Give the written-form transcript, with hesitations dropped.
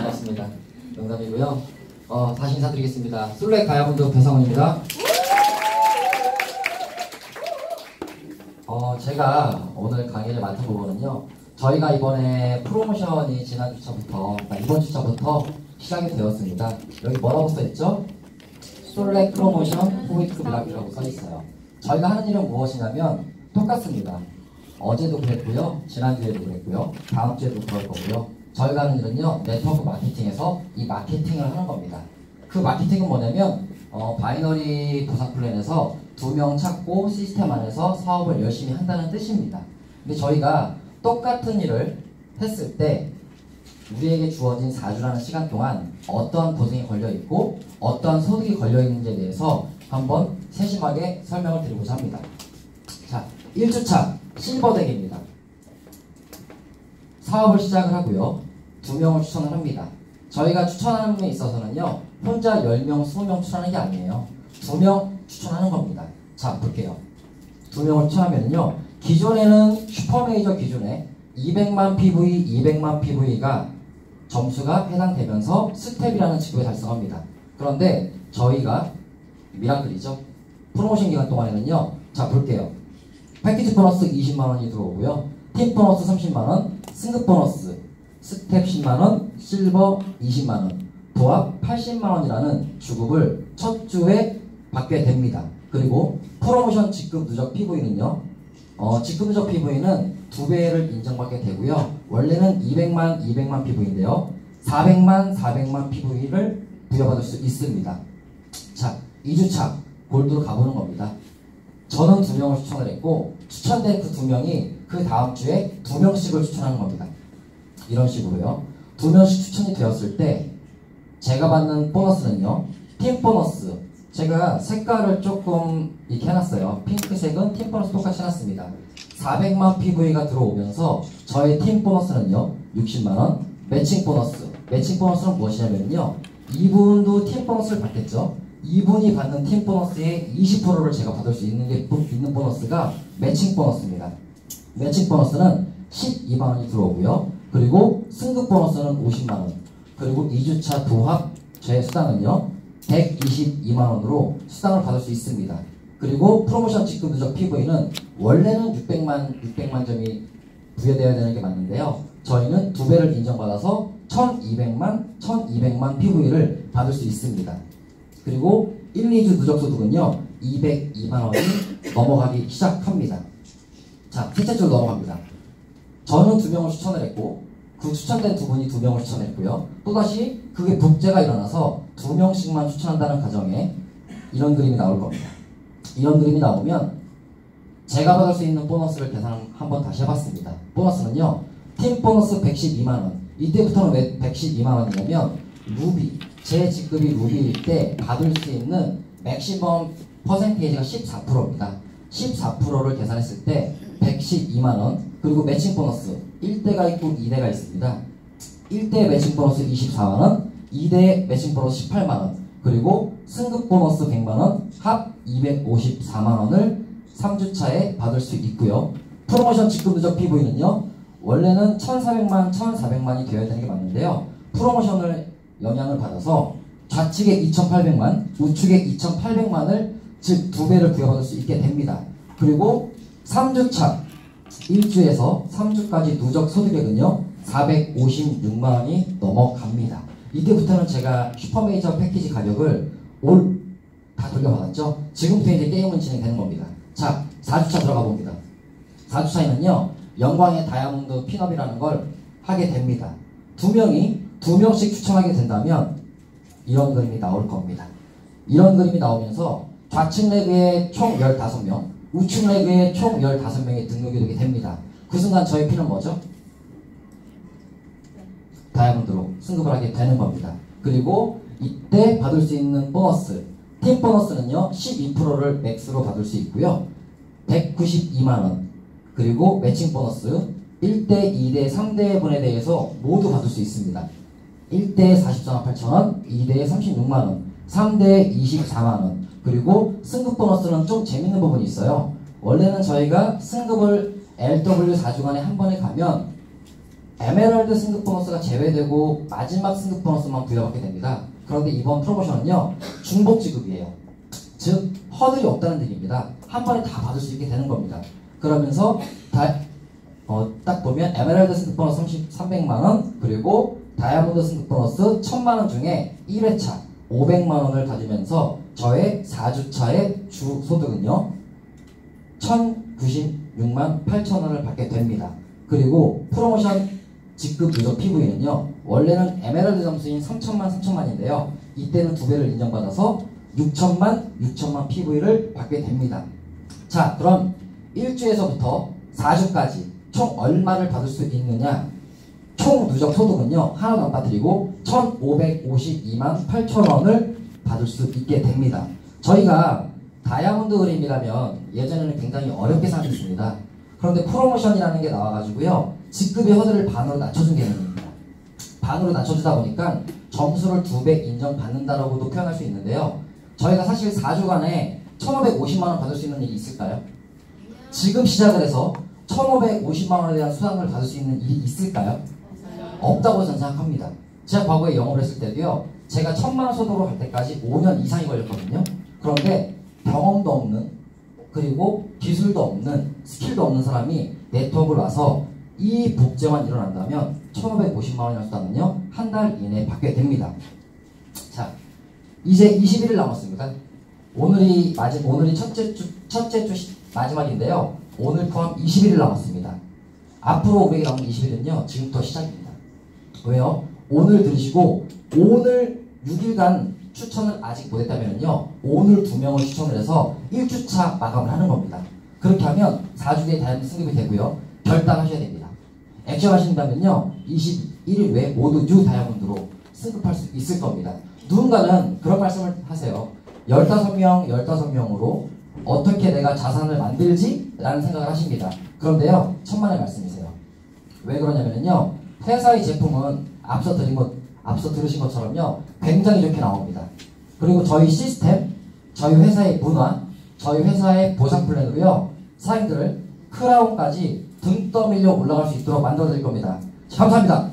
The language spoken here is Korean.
반갑습니다. 농담이고요. 다시 인사드리겠습니다. 솔렉 가야분들 배성훈입니다. 제가 오늘 강의를 맡은 부분은요, 저희가 이번에 프로모션이 지난 주차부터, 이번 주차부터 시작이 되었습니다. 여기 뭐라고 써있죠? 솔렉 프로모션 포이크 미라클이라고 써있어요. 저희가 하는 일은 무엇이냐면 똑같습니다. 어제도 그랬고요, 지난주에도 그랬고요, 다음주에도 그럴 거고요. 저희가 하는 일은요, 네트워크 마케팅에서 이 마케팅을 하는 겁니다. 그 마케팅은 뭐냐면 바이너리 보상 플랜에서 2명 찾고 시스템 안에서 사업을 열심히 한다는 뜻입니다. 근데 저희가 똑같은 일을 했을 때 우리에게 주어진 4주라는 시간 동안 어떠한 고생이 걸려있고 어떠한 소득이 걸려있는지에 대해서 한번 세심하게 설명을 드리고자 합니다. 자, 1주차 실버덱입니다. 사업을 시작을 하고요, 2명을 추천을 합니다. 저희가 추천하는 분에 있어서는요, 혼자 10명, 20명 추천하는 게 아니에요. 2명 추천하는 겁니다. 자, 볼게요. 2명을 추천하면요, 기존에는 슈퍼메이저 기준에 200만 PV, 200만 PV가 점수가 해당되면서 스텝이라는 직급을 달성합니다. 그런데 저희가 미라클이죠. 프로모션 기간 동안에는요, 자, 볼게요. 패키지 보너스 20만원이 들어오고요, 팀 보너스 30만원, 승급 보너스, 스텝 10만원, 실버 20만원, 도합 80만원이라는 주급을 첫 주에 받게 됩니다. 그리고 프로모션 직급 누적 PV는요, 직급 누적 PV는 2배를 인정받게 되고요, 원래는 200만 PV인데요, 400만 PV를 부여받을 수 있습니다. 자, 2주차 골드로 가보는 겁니다. 저는 2명을 추천을 했고, 추천된 그 2명이 그 다음 주에 2명씩을 추천하는 겁니다. 이런 식으로요. 2명씩 추천이 되었을 때 제가 받는 보너스는요, 팀 보너스, 제가 색깔을 조금 이렇게 해놨어요. 핑크색은 팀 보너스 똑같이 해놨습니다. 400만 PV가 들어오면서 저의 팀 보너스는요, 60만원, 매칭 보너스는 무엇이냐면요, 이분도 팀 보너스를 받겠죠. 이분이 받는 팀 보너스의 20%를 제가 받을 수 있는 보너스가 매칭 보너스입니다. 매칭 보너스는 12만원이 들어오고요, 그리고 승급 보너스는 50만원, 그리고 2주차 도합 제 수당은요, 122만원으로 수당을 받을 수 있습니다. 그리고 프로모션 직급 누적 PV는 원래는 600만 점이 부여되어야 되는 게 맞는데요, 저희는 2배를 인정받아서 1200만 PV를 받을 수 있습니다. 그리고 1, 2주 누적 소득은요, 202만원이 넘어가기 시작합니다. 자, 셋째 주 넘어갑니다. 저는 2명을 추천을 했고, 그 추천된 2분이 2명을 추천했고요, 또다시 그게 복제가 일어나서 2명씩만 추천한다는 가정에 이런 그림이 나올 겁니다. 이런 그림이 나오면 제가 받을 수 있는 보너스를 계산 한번 다시 해봤습니다. 보너스는요, 팀 보너스 112만원. 이때부터는 왜 112만원이냐면 루비, 제 직급이 루비일 때 받을 수 있는 맥시멈 퍼센테이지가 14%입니다. 14%를 계산했을 때 112만원, 그리고 매칭 보너스 1대가 있고 2대가 있습니다. 1대 매칭 보너스 24만원, 2대 매칭 보너스 18만원, 그리고 승급 보너스 100만원, 합 254만원을 3주차에 받을 수 있고요. 프로모션 직급 누적 PV는요, 원래는 1400만이 되어야 되는 게 맞는데요, 프로모션을 영향을 받아서 좌측에 2800만, 우측에 2800만을 즉 2배를 부여받을 수 있게 됩니다. 그리고 3주차 1주에서 3주까지 누적 소득액은요, 456만원이 넘어갑니다. 이때부터는 제가 슈퍼메이저 패키지 가격을 올 다 돌려받았죠. 지금부터 이제 게임은 진행되는 겁니다. 자, 4주차 들어가 봅니다. 4주차에는요, 영광의 다이아몬드 핀업이라는 걸 하게 됩니다. 2명씩 추천하게 된다면 이런 그림이 나올 겁니다. 이런 그림이 나오면서 좌측 레그에 총 15명, 우측 레그에 총 15명이 등록이 되게 됩니다. 그 순간 저의 피는 뭐죠? 다이아몬드로 승급을 하게 되는 겁니다. 그리고 이때 받을 수 있는 보너스, 팀 보너스는요, 12%를 맥스로 받을 수 있고요, 192만원, 그리고 매칭 보너스 1대, 2대, 3대 분에 대해서 모두 받을 수 있습니다. 1대 44만 8천원, 2대 36만원, 3대 24만원, 그리고 승급 보너스는 좀 재밌는 부분이 있어요. 원래는 저희가 승급을 LW 4주간에 한 번에 가면 에메랄드 승급 보너스가 제외되고 마지막 승급 보너스만 부여받게 됩니다. 그런데 이번 프로모션은요, 중복 지급이에요. 즉 허들이 없다는 얘기입니다. 한 번에 다 받을 수 있게 되는 겁니다. 그러면서 딱 보면 에메랄드 승급 보너스 300만원, 그리고 다이아몬드 승급 보너스 1000만원 중에 1회차 500만원을 가지면서 저의 4주차의 주 소득은요 1096만 8천원을 받게 됩니다. 그리고 프로모션 직급 누적 PV는요 원래는 에메랄드 점수인 3천만인데요 이때는 2배를 인정받아서 6천만 PV를 받게 됩니다. 자, 그럼 1주에서부터 4주까지 총 얼마를 받을 수 있느냐? 총 누적 소득은요 하나도 안 빠뜨리고 1552만 8천원을 받을 수 있게 됩니다. 저희가 다이아몬드 그림이라면 예전에는 굉장히 어렵게 생각했습니다. 그런데 프로모션이라는 게 나와가지고요 직급의 허들을 반으로 낮춰준 개념입니다. 반으로 낮춰주다 보니까 점수를 2배 인정받는다라고도 표현할 수 있는데요, 저희가 사실 4주간에 1550만원 받을 수 있는 일이 있을까요? 지금 시작을 해서 1550만원에 대한 수당을 받을 수 있는 일이 있을까요? 없다고 저는 생각합니다. 제가 과거에 영업을 했을 때도요 제가 1000만원 소득으로 갈 때까지 5년 이상이 걸렸거든요. 그런데 경험도 없는, 그리고 기술도 없는, 스킬도 없는 사람이 네트워크를 와서 이 복제만 일어난다면 1550만원이라는 수당은요 한 달 이내에 받게 됩니다. 자, 이제 21일 남았습니다. 오늘이 첫째 주 마지막인데요 오늘 포함 21일 남았습니다. 앞으로 우리에게 남은 20일은요 지금부터 시작입니다. 왜요? 오늘 들으시고 오늘 6일간 추천을 아직 못했다면요 오늘 2명을 추천을 해서 1주차 마감을 하는 겁니다. 그렇게 하면 4주 뒤에 다이아몬드 승급이 되고요 결단하셔야 됩니다. 액션 하신다면요 21일 외에 모두 뉴 다이아몬드로 승급할 수 있을 겁니다. 누군가는 그런 말씀을 하세요. 15명으로 어떻게 내가 자산을 만들지? 라는 생각을 하십니다. 그런데요 천만의 말씀이세요. 왜 그러냐면요 회사의 제품은 앞서 들으신 것처럼요 굉장히 좋게 나옵니다. 그리고 저희 시스템, 저희 회사의 문화, 저희 회사의 보상 플랜으로요 사장님들을 크라운까지 등 떠밀려 올라갈 수 있도록 만들어 드릴 겁니다. 감사합니다.